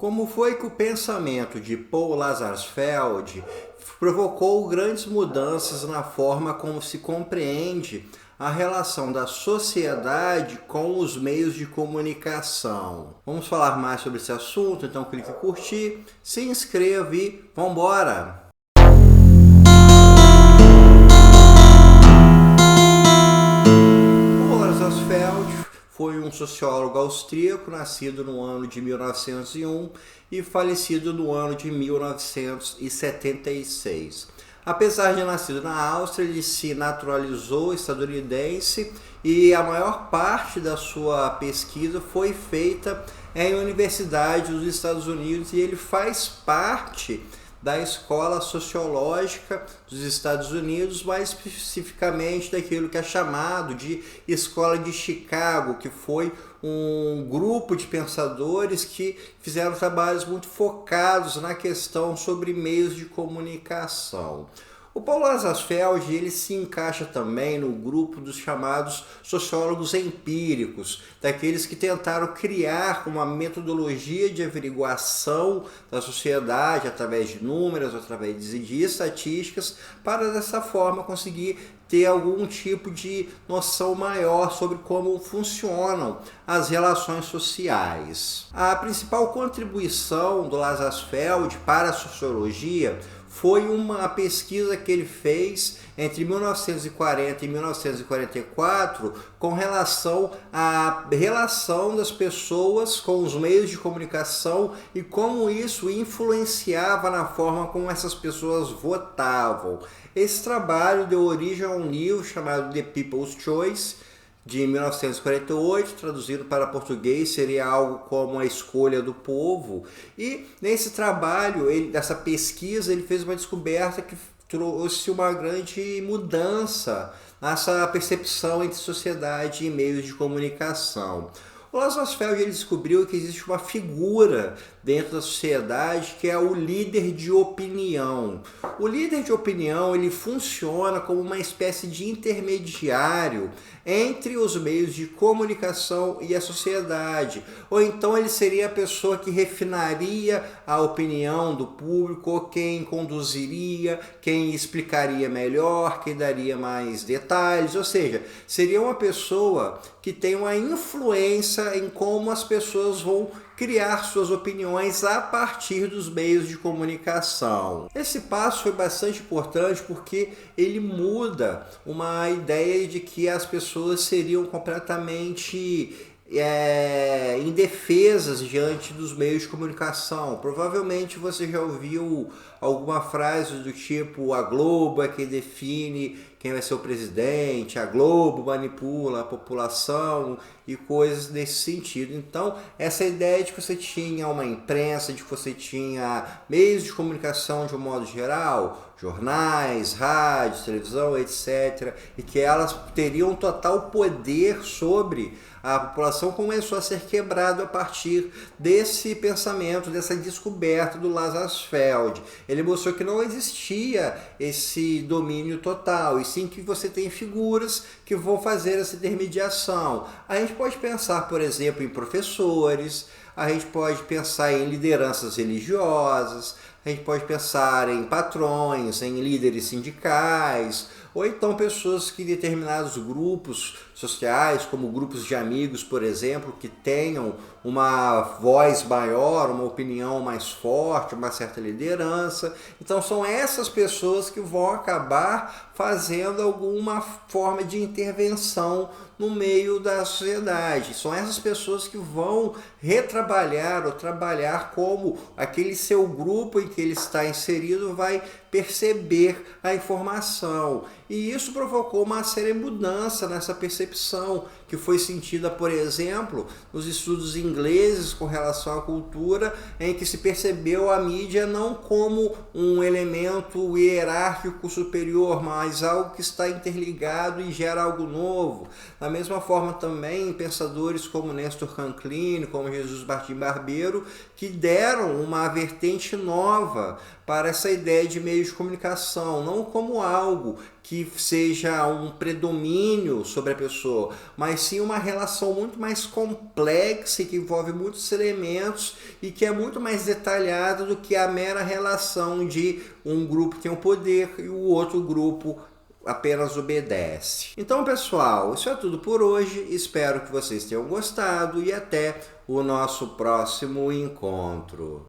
Como foi que o pensamento de Paul Lazarsfeld provocou grandes mudanças na forma como se compreende a relação da sociedade com os meios de comunicação? Vamos falar mais sobre esse assunto, então clique em curtir, se inscreva e vambora! Paul Lazarsfeld foi um sociólogo austríaco, nascido no ano de 1901 e falecido no ano de 1976. Apesar de nascido na Áustria, ele se naturalizou estadunidense e a maior parte da sua pesquisa foi feita em universidades dos Estados Unidos e ele faz parte da Escola Sociológica dos Estados Unidos, mais especificamente daquilo que é chamado de Escola de Chicago, que foi um grupo de pensadores que fizeram trabalhos muito focados na questão sobre meios de comunicação. O Paul Lazarsfeld ele se encaixa também no grupo dos chamados sociólogos empíricos, daqueles que tentaram criar uma metodologia de averiguação da sociedade através de números, através de estatísticas, para dessa forma conseguir ter algum tipo de noção maior sobre como funcionam as relações sociais. A principal contribuição do Lazarsfeld para a sociologia foi uma pesquisa que ele fez entre 1940 e 1944 com relação à relação das pessoas com os meios de comunicação e como isso influenciava na forma como essas pessoas votavam. Esse trabalho deu origem a um livro chamado The People's Choice, de 1948, traduzido para português seria algo como A Escolha do Povo. E nesse trabalho, dessa pesquisa, ele fez uma descoberta que trouxe uma grande mudança nessa percepção entre sociedade e meios de comunicação. O Lazarsfeld ele descobriu que existe uma figura dentro da sociedade que é o líder de opinião. O líder de opinião ele funciona como uma espécie de intermediário entre os meios de comunicação e a sociedade. Ou então ele seria a pessoa que refinaria a opinião do público, quem conduziria, quem explicaria melhor, quem daria mais detalhes. Ou seja, seria uma pessoa que tem uma influência em como as pessoas vão criar suas opiniões a partir dos meios de comunicação. Esse passo foi bastante importante porque ele muda uma ideia de que as pessoas seriam completamente indefesas diante dos meios de comunicação. Provavelmente você já ouviu alguma frase do tipo: a Globo é quem define quem vai ser o presidente, a Globo manipula a população e coisas nesse sentido. Então, essa ideia de que você tinha uma imprensa, de que você tinha meios de comunicação de um modo geral, jornais, rádios, televisão, etc., e que elas teriam total poder sobre a população, começou a ser quebrado a partir desse pensamento, dessa descoberta do Lazarsfeld. Ele mostrou que não existia esse domínio total, e sim que você tem figuras que vão fazer essa intermediação. A gente pode pensar, por exemplo, em professores, a gente pode pensar em lideranças religiosas, a gente pode pensar em patrões, em líderes sindicais, ou então pessoas que determinados grupos sociais, como grupos de amigos, por exemplo, que tenham uma voz maior, uma opinião mais forte, uma certa liderança. Então são essas pessoas que vão acabar fazendo alguma forma de intervenção no meio da sociedade. São essas pessoas que vão retrabalhar ou trabalhar como aquele seu grupo em que ele está inserido vai perceber a informação. E isso provocou uma séria mudança nessa percepção que foi sentida, por exemplo, nos estudos ingleses com relação à cultura, em que se percebeu a mídia não como um elemento hierárquico superior, mas algo que está interligado e gera algo novo. Da mesma forma também, pensadores como Néstor Canclini, como Jesus Martim Barbeiro, que deram uma vertente nova para essa ideia de meio de comunicação, não como algo que seja um predomínio sobre a pessoa, mas sim uma relação muito mais complexa e que envolve muitos elementos e que é muito mais detalhada do que a mera relação de um grupo tem o poder e o outro grupo apenas obedece. Então, pessoal, isso é tudo por hoje. Espero que vocês tenham gostado e até o nosso próximo encontro.